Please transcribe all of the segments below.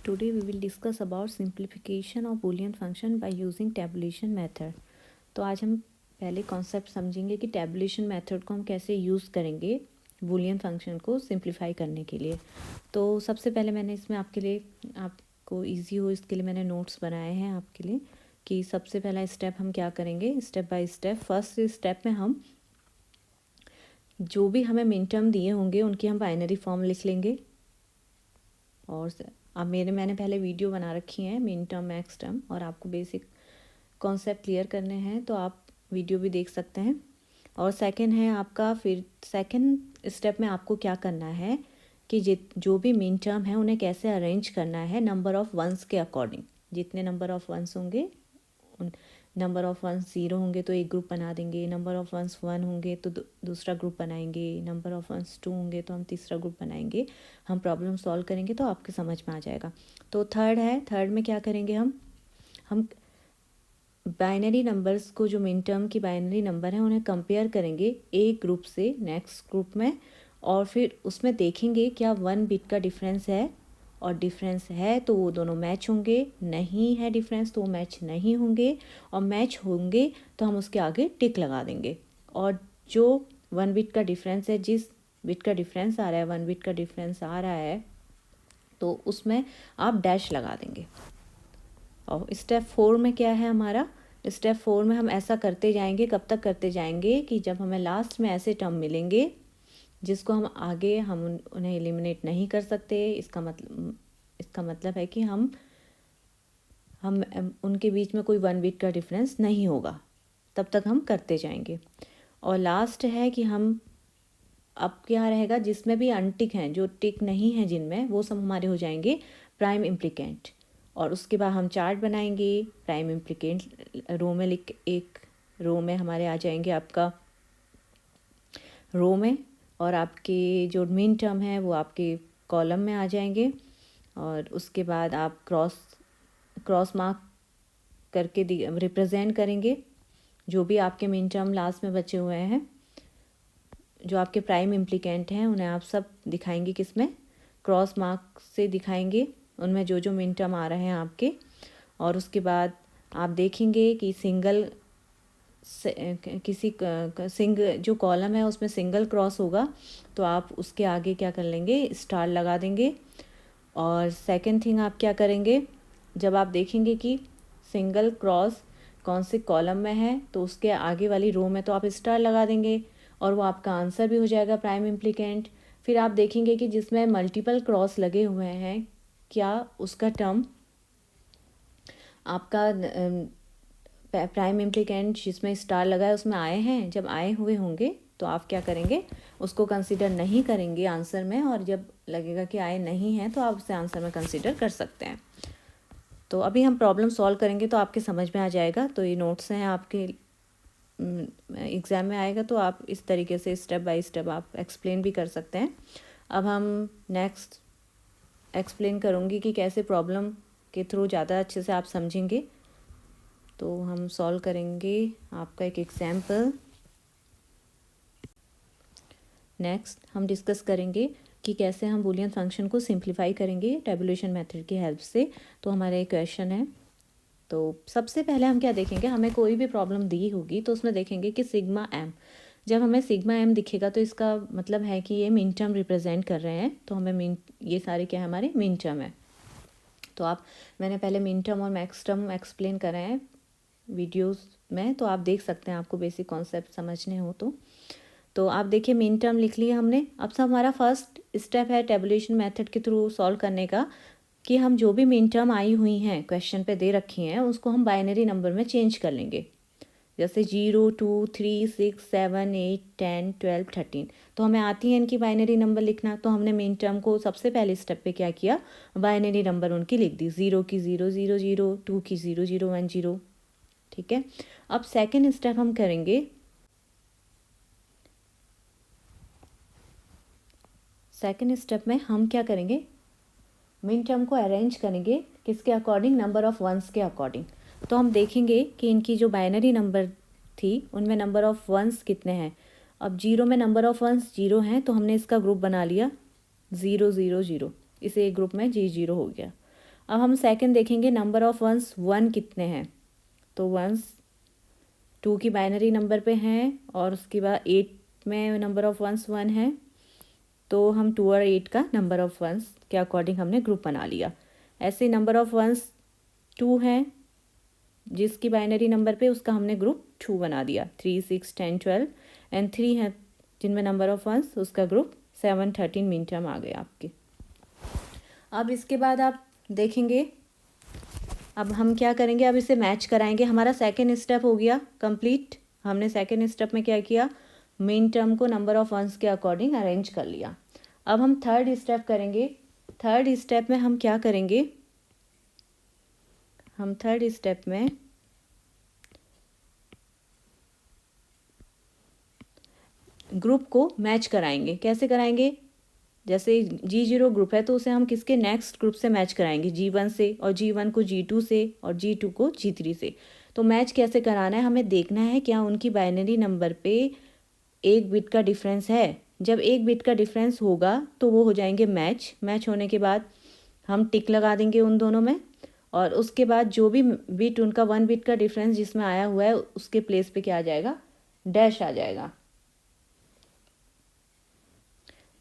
Today we will discuss about simplification of boolean function by using tabulation method। तो आज हम पहले concept समझेंगे कि टेबुलेशन मेथड को हम कैसे यूज़ करेंगे बूलियन फंक्शन को सिंप्लीफाई करने के लिए। तो सबसे पहले मैंने इसमें आपके लिए, आपको इजी हो इसके लिए मैंने नोट्स बनाए हैं आपके लिए कि सबसे पहला स्टेप हम क्या करेंगे, step by step. First step में हम जो भी हमें मिन टर्म दिए होंगे उनकी हम बाइनरी फॉर्म लिख लेंगे। और अब मैंने पहले वीडियो बना रखी है मिन टर्म मैक्स टर्म, और आपको बेसिक कॉन्सेप्ट क्लियर करने हैं तो आप वीडियो भी देख सकते हैं। और सेकंड है आपका, फिर सेकंड स्टेप में आपको क्या करना है कि जो भी मिन टर्म है उन्हें कैसे अरेंज करना है नंबर ऑफ़ वंस के अकॉर्डिंग। जितने नंबर ऑफ़ वंस होंगे, उन नंबर ऑफ़ वंस 0 होंगे तो एक ग्रुप बना देंगे, नंबर ऑफ़ वंस 1 होंगे तो दूसरा ग्रुप बनाएंगे, नंबर ऑफ़ वंस 2 होंगे तो हम तीसरा ग्रुप बनाएंगे। हम प्रॉब्लम सॉल्व करेंगे तो आपके समझ में आ जाएगा। तो थर्ड है, थर्ड में क्या करेंगे हम बाइनरी नंबर्स को, जो मिन टर्म की बाइनरी नंबर है उन्हें कंपेयर करेंगे एक ग्रुप से नेक्स्ट ग्रुप में, और फिर उसमें देखेंगे क्या 1 बिट का डिफरेंस है, और डिफरेंस है तो वो दोनों मैच होंगे, नहीं है डिफरेंस तो वो मैच नहीं होंगे, और मैच होंगे तो हम उसके आगे टिक लगा देंगे। और जो 1 बिट का डिफरेंस है, जिस बिट का डिफरेंस आ रहा है, 1 बिट का डिफरेंस आ रहा है तो उसमें आप डैश लगा देंगे। और स्टेप 4 में क्या है हमारा, स्टेप 4 में हम ऐसा करते जाएंगे, कब तक करते जाएंगे कि जब हमें लास्ट में ऐसे टर्म मिलेंगे जिसको हम आगे उन्हें एलिमिनेट नहीं कर सकते। इसका मतलब है कि हम उनके बीच में कोई 1 बिट का डिफरेंस नहीं होगा, तब तक हम करते जाएंगे। और लास्ट है कि हम, अब क्या रहेगा, जिसमें भी अनटिक हैं, जो टिक नहीं है जिनमें, वो सब हमारे हो जाएंगे प्राइम इम्प्लिकेंट। और उसके बाद हम चार्ट बनाएंगे प्राइम इम्प्लिकेंट रो में लिख, एक रो में हमारे आ जाएंगे आपका रो में, और आपके जो मिन टर्म है वो आपके कॉलम में आ जाएंगे। और उसके बाद आप क्रॉस मार्क करके रिप्रेजेंट करेंगे जो भी आपके मिन टर्म लास्ट में बचे हुए हैं, जो आपके प्राइम इम्प्लिकेंट हैं, उन्हें आप सब दिखाएंगे किस में, क्रॉस मार्क से दिखाएंगे उनमें जो जो मिन टर्म आ रहे हैं आपके। और उसके बाद आप देखेंगे कि जो कॉलम है उसमें सिंगल क्रॉस होगा तो आप उसके आगे क्या कर लेंगे, स्टार लगा देंगे। और सेकंड थिंग आप क्या करेंगे, जब आप देखेंगे कि सिंगल क्रॉस कौन से कॉलम में है तो उसके आगे वाली रो में तो आप स्टार लगा देंगे, और वो आपका आंसर भी हो जाएगा प्राइम इम्प्लिकेंट। फिर आप देखेंगे कि जिसमें मल्टीपल क्रॉस लगे हुए हैं, क्या उसका टर्म आपका प्राइम इम्प्लिकेंट जिसमें स्टार लगा है उसमें आए हैं। जब आए हुए होंगे तो आप क्या करेंगे, उसको कंसीडर नहीं करेंगे आंसर में, और जब लगेगा कि आए नहीं हैं तो आप उसे आंसर में कंसीडर कर सकते हैं। तो अभी हम प्रॉब्लम सॉल्व करेंगे तो आपके समझ में आ जाएगा। तो ये नोट्स हैं आपके, एग्ज़ाम में आएगा तो आप इस तरीके से स्टेप बाय स्टेप आप एक्सप्लेन भी कर सकते हैं। अब हम नेक्स्ट एक्सप्लेन करूँगी कि कैसे प्रॉब्लम के थ्रू ज़्यादा अच्छे से आप समझेंगे। तो हम सॉल्व करेंगे आपका एक एग्जाम्पल। नेक्स्ट हम डिस्कस करेंगे कि कैसे हम बूलियन फंक्शन को सिंप्लीफाई करेंगे टेबुलेशन मेथड की हेल्प से। तो हमारा एक क्वेश्चन है, तो सबसे पहले हम क्या देखेंगे, हमें कोई भी प्रॉब्लम दी होगी तो उसमें देखेंगे कि सिग्मा एम, जब हमें सिग्मा एम दिखेगा तो इसका मतलब है कि ये मिन टर्म रिप्रेजेंट कर रहे हैं। तो हमें ये सारे क्या है, हमारे मिन टर्म है। तो मैंने पहले मिन टर्म और मैक्स टर्म एक्सप्लेन करे हैं वीडियोस में, तो आप देख सकते हैं, आपको बेसिक कॉन्सेप्ट समझने हो तो आप देखिए मिन टर्म लिख लिया हमने। अब सब हमारा फर्स्ट स्टेप है टेबुलेशन मेथड के थ्रू सॉल्व करने का, कि हम जो भी मिन टर्म आई हुई हैं क्वेश्चन पे दे रखी हैं उसको हम बाइनरी नंबर में चेंज कर लेंगे। जैसे 0, 2, 3, 6, 7, 8, 10, 12, 13, तो हमें आती है इनकी बाइनरी नंबर लिखना। तो हमने मिन टर्म को सबसे पहले स्टेप पे क्या किया, बाइनरी नंबर उनकी लिख दी, 0 की 0 0 0, 2 की 0 0 1 0। ठीक है, अब सेकेंड स्टेप हम करेंगे, सेकेंड स्टेप में हम क्या करेंगे, मिन टर्म को अरेंज करेंगे किसके अकॉर्डिंग, नंबर ऑफ़ वंस के अकॉर्डिंग। तो हम देखेंगे कि इनकी जो बाइनरी नंबर थी उनमें नंबर ऑफ़ वंस कितने हैं। अब 0 में नंबर ऑफ़ वंस 0 हैं तो हमने इसका ग्रुप बना लिया 0 0 0, इसे एक ग्रुप में 0 हो गया। अब हम सेकंड देखेंगे नंबर ऑफ़ वंस 1 कितने हैं। तो वंस 2 की बाइनरी नंबर पे हैं और उसके बाद 8 में नंबर ऑफ़ वंस 1 है, तो हम 2 और 8 का नंबर ऑफ़ वंस के अकॉर्डिंग हमने ग्रुप बना लिया। ऐसे नंबर ऑफ़ वंस 2 है जिसकी बाइनरी नंबर पे उसका हमने ग्रुप 2 बना दिया, 3, 6, 10, 12 एंड 3 है जिनमें नंबर ऑफ़ वंस उसका ग्रुप 7, 13 मिन टर्म आ गए आपके। अब इसके बाद आप देखेंगे, अब हम क्या करेंगे, अब इसे मैच कराएंगे। हमारा सेकेंड स्टेप हो गया कंप्लीट। हमने सेकेंड स्टेप में क्या किया, मिन टर्म को नंबर ऑफ़ वंस के अकॉर्डिंग अरेंज कर लिया। अब हम थर्ड स्टेप करेंगे। थर्ड स्टेप में हम क्या करेंगे, हम थर्ड स्टेप में ग्रुप को मैच कराएंगे। कैसे कराएंगे, जैसे G0 ग्रुप है तो उसे हम किसके नेक्स्ट ग्रुप से मैच कराएंगे, G1 से, और G1 को G2 से और G2 को G3 से। तो मैच कैसे कराना है, हमें देखना है क्या उनकी बाइनरी नंबर पे एक बिट का डिफरेंस है। जब एक बिट का डिफरेंस होगा तो वो हो जाएंगे मैच। मैच होने के बाद हम टिक लगा देंगे उन दोनों में, और उसके बाद जो भी बिट उनका 1 बिट का डिफरेंस जिसमें आया हुआ है उसके प्लेस पे क्या आ जाएगा, डैश आ जाएगा।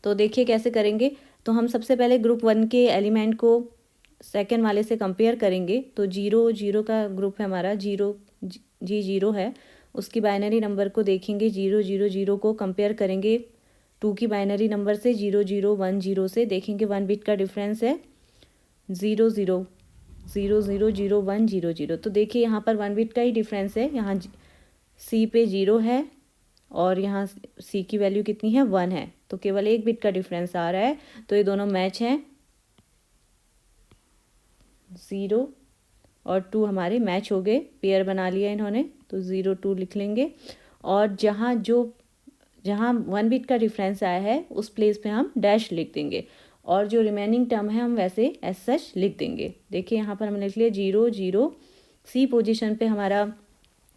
तो देखिए कैसे करेंगे। तो हम सबसे पहले ग्रुप 1 के एलिमेंट को सेकेंड वाले से कंपेयर करेंगे। तो 0, 0 का ग्रुप है हमारा, G0 है, उसकी बाइनरी नंबर को देखेंगे, 0, 0, 0 को कंपेयर करेंगे 2 की बाइनरी नंबर से, 0, 0, 1, 0 से। देखेंगे 1 बिट का डिफरेंस है, 0, 0, 0, 0, 0, 1, 0, 0। तो देखिए यहाँ पर 1 बिट का ही डिफरेंस है। यहाँ C पे 0 है और यहाँ C की वैल्यू कितनी है, 1 है, तो केवल एक बिट का डिफरेंस आ रहा है। तो ये दोनों मैच हैं, 0 और 2 हमारे मैच हो गए, पेयर बना लिया इन्होंने। तो 0, 2 लिख लेंगे, और जहाँ 1 बिट का डिफरेंस आया है उस प्लेस पे हम डैश लिख देंगे, और जो रिमेनिंग टर्म है हम वैसे एज सच लिख देंगे। देखिए यहाँ पर हमने लिख लिया 0, 0, C पोजीशन पे हमारा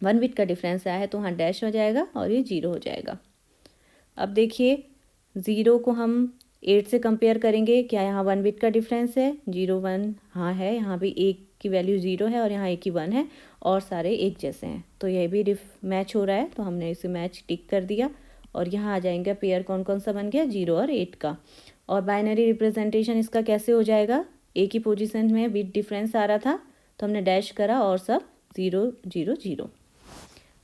1 बिट का डिफरेंस आया है तो वहाँ डैश हो जाएगा और ये 0 हो जाएगा। अब देखिए 0 को हम 8 से कंपेयर करेंगे, क्या यहाँ 1 बिट का डिफरेंस है, 0, 1 हाँ है, यहाँ भी एक की वैल्यू 0 है और यहाँ एक ही 1 है और सारे एक जैसे हैं, तो यह भी मैच हो रहा है। तो हमने इसे मैच टिक कर दिया, और यहाँ आ जाएंगे पेयर कौन कौन सा बन गया, 0 और 8 का। और बाइनरी रिप्रेजेंटेशन इसका कैसे हो जाएगा, एक ही पोजीशन में बिट डिफरेंस आ रहा था तो हमने डैश करा और सब 0, 0, 0।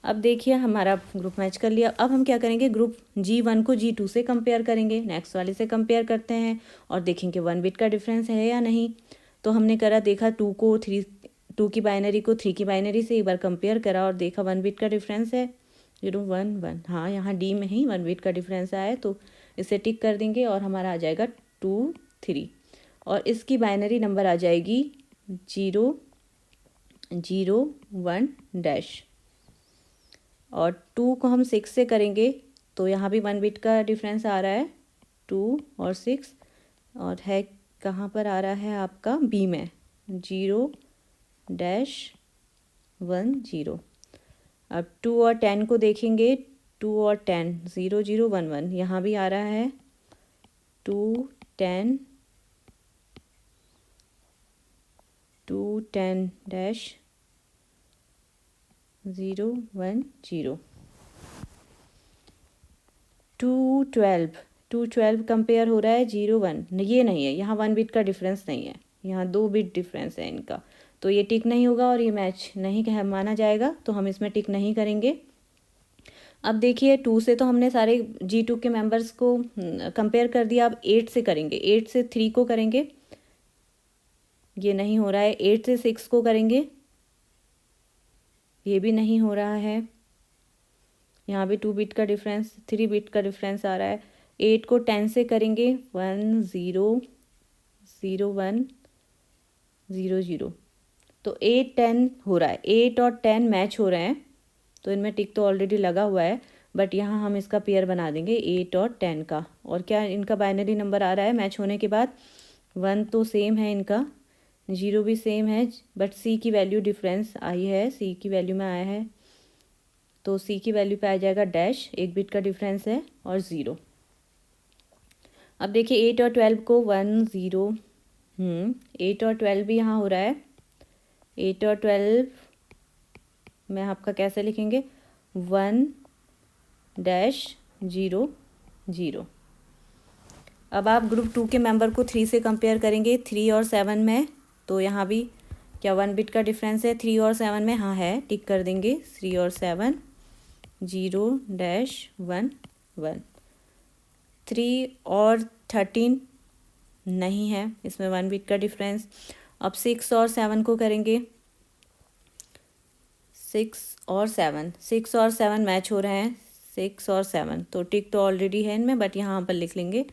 अब देखिए हमारा ग्रुप मैच कर लिया। अब हम क्या करेंगे, ग्रुप G1 को G2 से कंपेयर करेंगे, नेक्स्ट वाले से कंपेयर करते हैं और देखेंगे 1 बिट का डिफरेंस है या नहीं। तो हमने करा, देखा 2 की बाइनरी को 3 की बाइनरी से एक बार कंपेयर करा और देखा 1 बिट का डिफरेंस है, 0, 1, 1। हाँ यहाँ D में ही 1 बिट का डिफरेंस आया है तो इसे टिक कर देंगे और हमारा आ जाएगा 2, 3, और इसकी बाइनरी नंबर आ जाएगी 0, 0, 1 डैश। और 2 को हम 6 से करेंगे तो यहाँ भी 1 बिट का डिफरेंस आ रहा है, 2 और 6, और है कहाँ पर आ रहा है आपका B में, 0, डैश 1, 0। अब 2 और 10 को देखेंगे, 2 और 10, 0, 0, 1, 1, यहाँ भी आ रहा है 2, 10, 2, 10 डैश 0, 1, 0। 2, 12, 2, 12 कंपेयर हो रहा है 0, 1, ये नहीं है, यहाँ 1 बिट का डिफरेंस नहीं है, यहाँ 2 बिट डिफरेंस है इनका, तो ये टिक नहीं होगा और ये मैच नहीं कह माना जाएगा, तो हम इसमें टिक नहीं करेंगे। अब देखिए 2 से तो हमने सारे G2 के मेंबर्स को कंपेयर कर दिया। अब 8 से करेंगे, 8 से 3 को करेंगे, ये नहीं हो रहा है। 8 से 6 को करेंगे, ये भी नहीं हो रहा है, यहाँ भी 2 बिट का डिफरेंस, 3 बिट का डिफरेंस आ रहा है। 8 को 10 से करेंगे, 1, 0, 0, 1, 0, 0। तो 8, 10 हो रहा है, 8 और 10 मैच हो रहे हैं, तो इनमें टिक तो ऑलरेडी लगा हुआ है, बट यहाँ हम इसका पेयर बना देंगे 8 और 10 का। और क्या इनका बाइनरी नंबर आ रहा है मैच होने के बाद, 1 तो सेम है इनका, 0 भी सेम है, बट C की वैल्यू डिफरेंस आई है, C की वैल्यू में आया है, तो C की वैल्यू पे आ जाएगा डैश, 1 बिट का डिफरेंस है, और 0। अब देखिए 8 और 12 को 1, 0, 8 और 12 भी यहाँ हो रहा है। 8 और 12 में आपका कैसे लिखेंगे, 1-0-0। अब आप ग्रुप 2 के मेंबर को 3 से कंपेयर करेंगे, 3 और 7 में, तो यहाँ भी क्या 1 बिट का डिफरेंस है 3 और 7 में, हाँ है, टिक कर देंगे 3 और 7, 0-1-1। 3 और 13 नहीं है, इसमें 1 बिट का डिफरेंस। अब 6 और 7 को करेंगे, 6 और 7 मैच हो रहे हैं, 6 और 7, तो टिक तो ऑलरेडी है इनमें, बट यहाँ पर लिख लेंगे,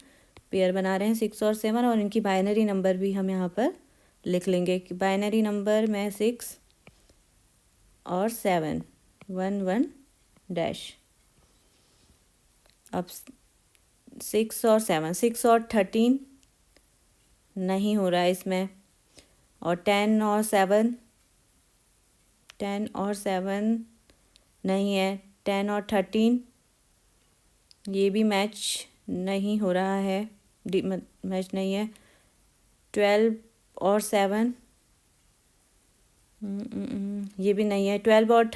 पेयर बना रहे हैं 6 और 7, और इनकी बाइनरी नंबर भी हम यहाँ पर लिख लेंगे कि बाइनरी नंबर में 6 और 7, 1-1-। अब 6 और 7, 6 और 13 नहीं हो रहा है इसमें, और 10 और 7 नहीं है, 10 और 13 ये भी मैच नहीं हो रहा है, मैच नहीं है। 12 और 7 ये भी नहीं है। 12 और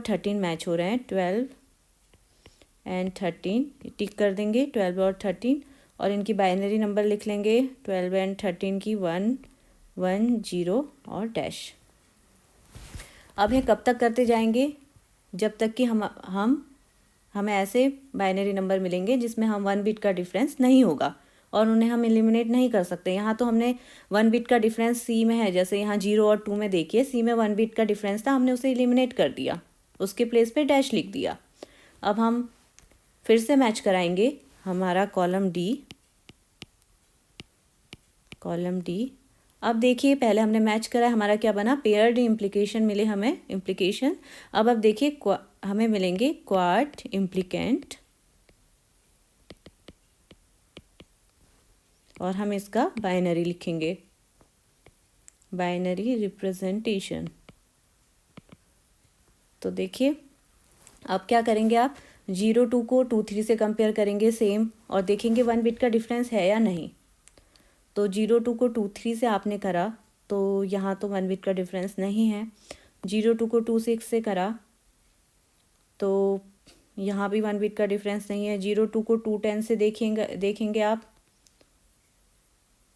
13 मैच हो रहे हैं, 12 एंड 13 टिक कर देंगे, 12 और 13, और इनकी बाइनरी नंबर लिख लेंगे 12 एंड 13 की 1-1-0 और डैश। अब ये कब तक करते जाएंगे, जब तक कि हमें ऐसे बाइनरी नंबर मिलेंगे जिसमें हम 1 बिट का डिफरेंस नहीं होगा, और उन्हें हम एलिमिनेट नहीं कर सकते। यहाँ तो हमने 1 बिट का डिफरेंस सी में है, जैसे यहाँ 0 और 2 में देखिए, सी में 1 बिट का डिफरेंस था, हमने उसे एलिमिनेट कर दिया, उसके प्लेस पे डैश लिख दिया। अब हम फिर से मैच कराएंगे हमारा कॉलम डी। अब देखिए, पहले हमने मैच करा, हमारा क्या बना, पेयर्ड इम्प्लीकेशन मिले हमें, इम्प्लीकेशन। अब देखिए हमें मिलेंगे क्वाड इम्प्लीकेंट, और हम इसका बाइनरी लिखेंगे, बाइनरी रिप्रेजेंटेशन। तो देखिए अब क्या करेंगे आप, 0-2 को 2-3 से कंपेयर करेंगे सेम, और देखेंगे 1 बिट का डिफरेंस है या नहीं। तो 0-2 को 2-3 से आपने करा, तो यहाँ तो 1 बिट का डिफरेंस नहीं है। 0-2 को 2-6 से करा, तो यहाँ भी 1 बिट का डिफरेंस नहीं है। 0-2 को 2-10 से देखेंगे आप,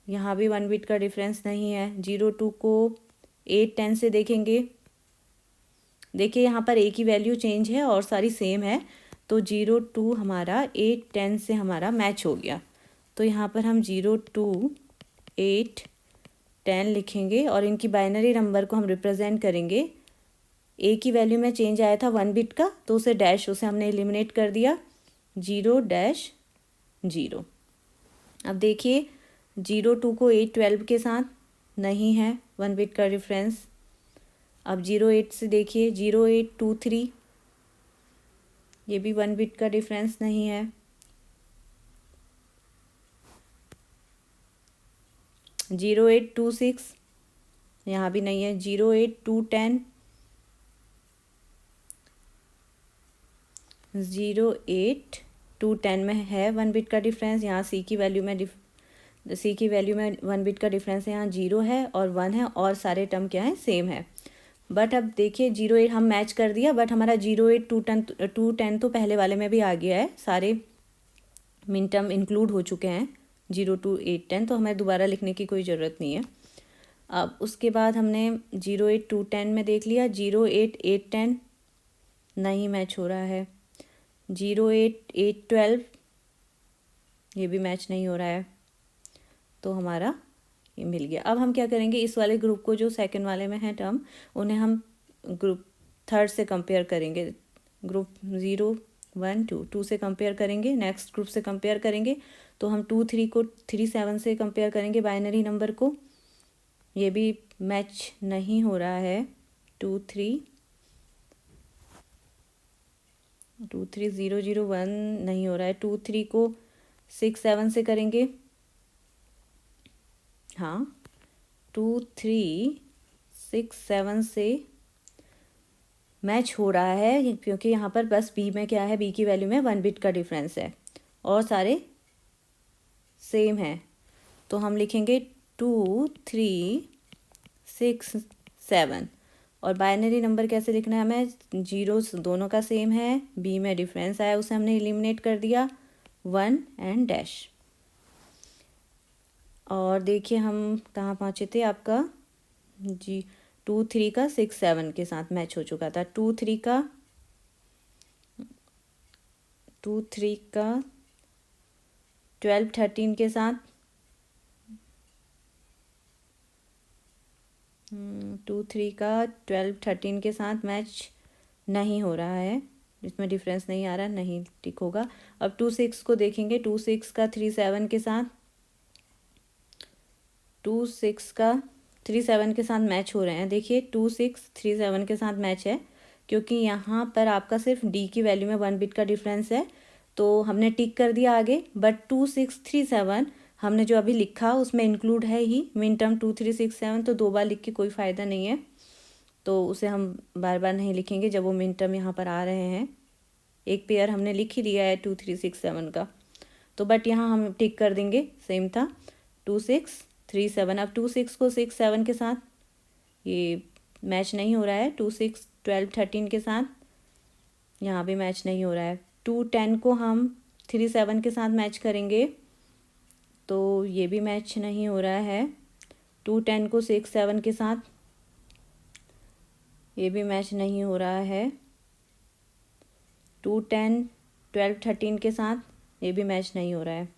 यहाँ भी 1 बिट का डिफरेंस नहीं है। 0-2 को 8-10 से देखेंगे, देखिए यहाँ पर एक ही वैल्यू चेंज है और सारी सेम है, तो 0-2 हमारा 8-10 से हमारा मैच हो गया। तो यहाँ पर हम 0-2-8-10 लिखेंगे, और इनकी बाइनरी नंबर को हम रिप्रेजेंट करेंगे। एक ही वैल्यू में चेंज आया था 1 बिट का, तो उसे डैश, उसे हमने एलिमिनेट कर दिया, 0-0। अब देखिए 0-2 को 8-12 के साथ नहीं है 1 बिट का डिफरेंस। अब 0-8 से देखिए, 0-8-2-3 ये भी 1 बिट का डिफरेंस नहीं है। 0-8-2-6 यहाँ भी नहीं है। 0-8-2-10, 0-8-2-10 में है 1 बिट का डिफरेंस। यहाँ सी की वैल्यू में 1 बिट का डिफरेंस है, यहाँ 0 है और 1 है, और सारे टर्म क्या है, सेम है। बट अब देखिए 0-8 हम मैच कर दिया, बट हमारा 0-8-2-10 तो पहले वाले में भी आ गया है, सारे मिन टर्म इंक्लूड हो चुके हैं 0-2-8-10, तो हमें दोबारा लिखने की कोई ज़रूरत नहीं है। अब उसके बाद हमने 0-8-2-10 में देख लिया, 0-8-8-10 नहीं मैच हो रहा है। 0-8-8-12 ये भी मैच नहीं हो रहा है, तो हमारा ये मिल गया। अब हम क्या करेंगे, इस वाले ग्रुप को जो सेकंड वाले में है टर्म, उन्हें हम ग्रुप थर्ड से कंपेयर करेंगे। ग्रुप 0-1-2 से कंपेयर करेंगे, नेक्स्ट ग्रुप से कंपेयर करेंगे, तो हम 2-3 को 3-7 से कंपेयर करेंगे बाइनरी नंबर को, ये भी मैच नहीं हो रहा है। 2-3-0-0-1 नहीं हो रहा है। 2-3 को 6-7 से करेंगे, हाँ 2-3-6-7 से मैच हो रहा है, क्योंकि यहाँ पर बस बी में क्या है, बी की वैल्यू में 1 बिट का डिफरेंस है और सारे सेम है। तो हम लिखेंगे 2 3 6 7। और बाइनरी नंबर कैसे लिखना है हमें, जीरोस दोनों का सेम है, बी में डिफरेंस आया उसे हमने एलिमिनेट कर दिया, 1 एंड डैश। और देखिए हम कहाँ पहुँचे थे, आपका जी 2 3 का 6 7 के साथ मैच हो चुका था, 2 3 का 12 13 के साथ, 2 3 का 12 13 के साथ मैच नहीं हो रहा है, इसमें डिफरेंस नहीं आ रहा, नहीं टिक होगा। अब 2 6 को देखेंगे, 2 6 का 3 7 के साथ, 2 6 का 3 7 के साथ मैच हो रहे हैं। देखिए 2 6 3 7 के साथ मैच है, क्योंकि यहाँ पर आपका सिर्फ डी की वैल्यू में 1 बिट का डिफरेंस है, तो हमने टिक कर दिया आगे। बट 2 6 3 7 हमने जो अभी लिखा उसमें इंक्लूड है ही मिन टर्म 2 3 6 7, तो 2 बार लिख के कोई फ़ायदा नहीं है, तो उसे हम बार बार नहीं लिखेंगे जब वो मिन टर्म यहाँ पर आ रहे हैं। एक पेयर हमने लिख ही दिया है 2 3 6 7 का, तो बट यहाँ हम टिक कर देंगे, सेम था 2 6 3 7। अब 2 6 को 6 7 के साथ ये मैच नहीं हो रहा है, 2 6 12 13 के साथ यहाँ भी मैच नहीं हो रहा है। 2 10 को हम 3 7 के साथ मैच करेंगे, तो ये भी मैच नहीं हो रहा है। 2 10 को 6 7 के साथ, ये भी मैच नहीं हो रहा है। 2 10 12 13 के साथ, ये भी मैच नहीं हो रहा है।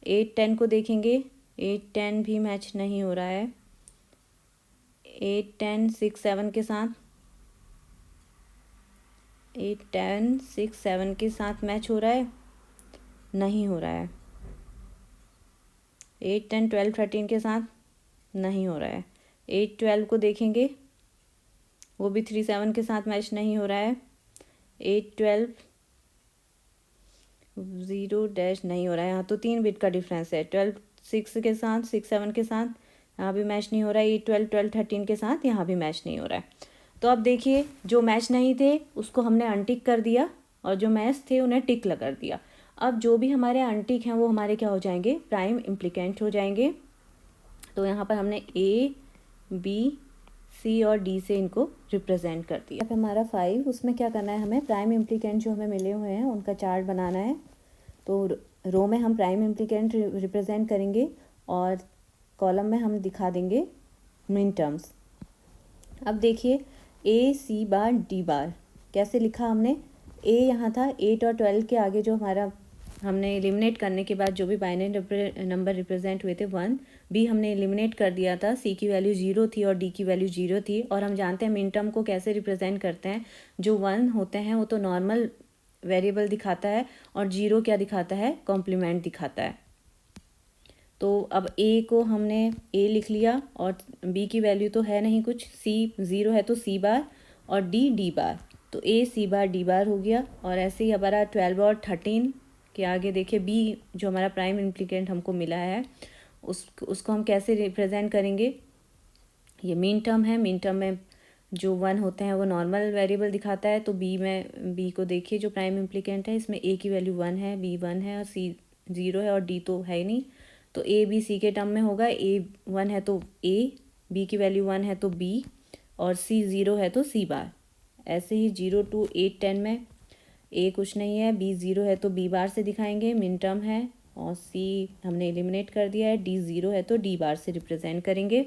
8 10 को देखेंगे, 8 10 भी मैच नहीं हो रहा है। 8 10 6 7 के साथ, 8 10 6 7 के साथ मैच हो रहा है, नहीं हो रहा है। 8 10 12 13 के साथ नहीं हो रहा है। 8 12 को देखेंगे, वो भी 3 7 के साथ मैच नहीं हो रहा है। 8 12 0 डैश नहीं हो रहा है, यहाँ तो 3 बिट का डिफरेंस है। 12 6 के साथ, 6 7 के साथ यहाँ भी मैच नहीं हो रहा है। 8 12 12 13 के साथ यहाँ भी मैच नहीं हो रहा है। तो अब देखिए जो मैच नहीं थे उसको हमने अनटिक कर दिया, और जो मैच थे उन्हें टिक लगा दिया। अब जो भी हमारे अनटिक हैं वो हमारे क्या हो जाएंगे, प्राइम इम्प्लीकेंट हो जाएंगे। तो यहाँ पर हमने ए बी सी और डी से इनको रिप्रेजेंट कर दिया। अब हमारा 5, उसमें क्या करना है, हमें प्राइम इम्प्लीकेंट जो हमें मिले हुए हैं उनका चार्ट बनाना है। तो रो में हम प्राइम इम्प्लीकेंट रिप्रेजेंट करेंगे और कॉलम में हम दिखा देंगे मिन टर्म्स। अब देखिए ए सी बार डी बार कैसे लिखा हमने, ए यहाँ था, 8 और 12 के आगे जो हमारा हमने एलिमिनेट करने के बाद जो भी बाइनरी नंबर रिप्रेजेंट हुए थे 1, बी हमने एलिमिनेट कर दिया था, सी की वैल्यू 0 थी और डी की वैल्यू 0 थी। और हम जानते हैं मिन टर्म को कैसे रिप्रेजेंट करते हैं, जो 1 होते हैं वो तो नॉर्मल वेरिएबल दिखाता है, और 0 क्या दिखाता है, कॉम्प्लीमेंट दिखाता है। तो अब ए को हमने ए लिख लिया, और बी की वैल्यू तो है नहीं कुछ, सी 0 है तो सी बार, और डी डी बार, तो ए सी बार डी बार हो गया। और ऐसे ही हमारा 12 और 13 के आगे देखिए बी जो हमारा प्राइम इम्प्लीकेंट हमको मिला है उसको हम कैसे रिप्रेजेंट करेंगे, ये मीन टर्म है, मीन टर्म में जो 1 होते हैं वो नॉर्मल वेरिएबल दिखाता है। तो बी को देखिए जो प्राइम इम्प्लीकेंट है, इसमें ए की वैल्यू 1 है, बी 1 है और सी 0 है और डी तो है ही नहीं, तो ए बी सी के टर्म में होगा। ए 1 है तो ए, बी की वैल्यू 1 है तो बी, और सी 0 है तो सी बार। ऐसे ही 0 to 8 10 में ए कुछ नहीं है, बी 0 है तो बी बार से दिखाएंगे, मिन टर्म है, और सी हमने एलिमिनेट कर दिया है, डी 0 है तो डी बार से रिप्रेजेंट करेंगे।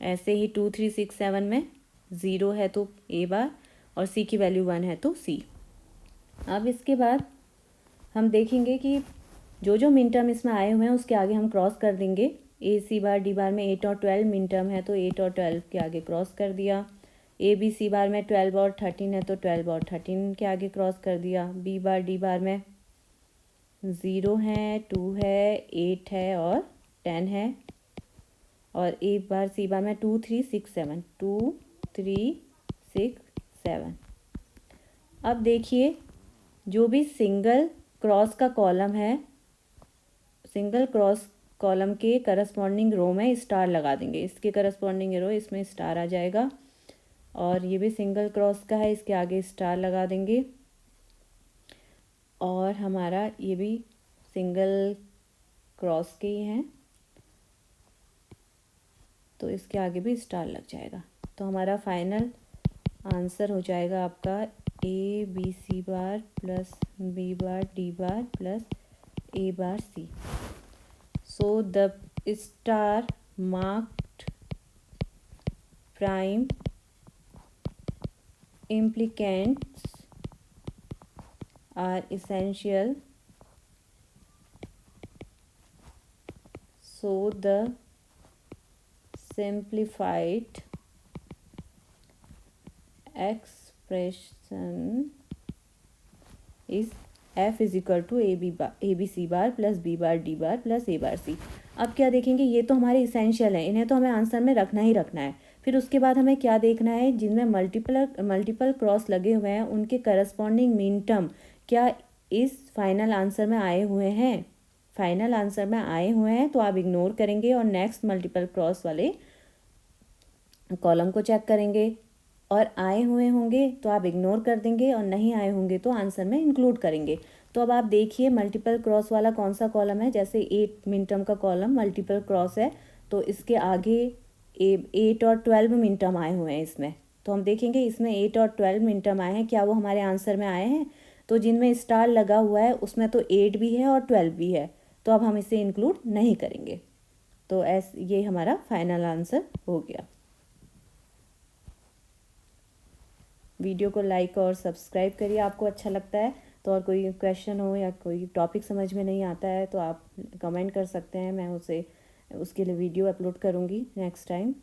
ऐसे ही 2 3 6 7 में 0 है तो ए बार, और सी की वैल्यू 1 है तो सी। अब इसके बाद हम देखेंगे कि जो जो मिन टर्म इसमें आए हुए हैं उसके आगे हम क्रॉस कर देंगे। ए सी बार डी बार में 8 और 12 मिन टर्म है तो 8 और 12 के आगे क्रॉस कर दिया। ए बी सी बार में 12 और 13 है तो 12 और 13 के आगे क्रॉस कर दिया। बी बार डी बार में 0 है, 2 है, 8 है और 10 है, और ए बार सी बार में 2 3 6 7, 2 3 6 7। अब देखिए जो भी सिंगल क्रॉस का कॉलम है, सिंगल क्रॉस कॉलम के करस्पॉन्डिंग रो में स्टार लगा देंगे, इसके करस्पॉन्डिंग रो इसमें स्टार आ जाएगा। और ये भी सिंगल क्रॉस का है, इसके आगे स्टार लगा देंगे। और हमारा ये भी सिंगल क्रॉस के ही हैं, तो इसके आगे भी स्टार लग जाएगा। तो हमारा फाइनल आंसर हो जाएगा आपका A B C bar plus B bar D bar plus A bar C. So the star marked prime implicants are essential, so the simplified expression is f is equal to A B C bar plus B bar D bar plus A bar C. अब क्या देखेंगे, ये तो हमारे essential हैं, इन्हें तो हमें आंसर में रखना ही रखना है। फिर उसके बाद हमें क्या देखना है, जिनमें मल्टीपल क्रॉस लगे हुए हैं उनके करस्पॉन्डिंग मीन टर्म क्या इस फाइनल आंसर में आए हुए हैं। फाइनल आंसर में आए हुए हैं तो आप इग्नोर करेंगे और नेक्स्ट मल्टीपल क्रॉस वाले कॉलम को चेक करेंगे, और आए हुए होंगे तो आप इग्नोर कर देंगे और नहीं आए होंगे तो आंसर में इंक्लूड करेंगे। तो अब आप देखिए मल्टीपल क्रॉस वाला कौन सा कॉलम है। जैसे 8 मिन टर्म का कॉलम मल्टीपल क्रॉस है तो इसके आगे 8 और 12 मिन टर्म आए हुए हैं इसमें। तो हम देखेंगे इसमें 8 और 12 मिन टर्म आए हैं, क्या वो हमारे आंसर में आए हैं। तो जिनमें स्टार लगा हुआ है उसमें तो 8 भी है और 12 भी है, तो अब हम इसे इंक्लूड नहीं करेंगे। तो ये हमारा फाइनल आंसर हो गया। वीडियो को लाइक और सब्सक्राइब करिए आपको अच्छा लगता है तो। और कोई क्वेश्चन हो या कोई टॉपिक समझ में नहीं आता है तो आप कमेंट कर सकते हैं, मैं उसके लिए वीडियो अपलोड करूँगी नेक्स्ट टाइम।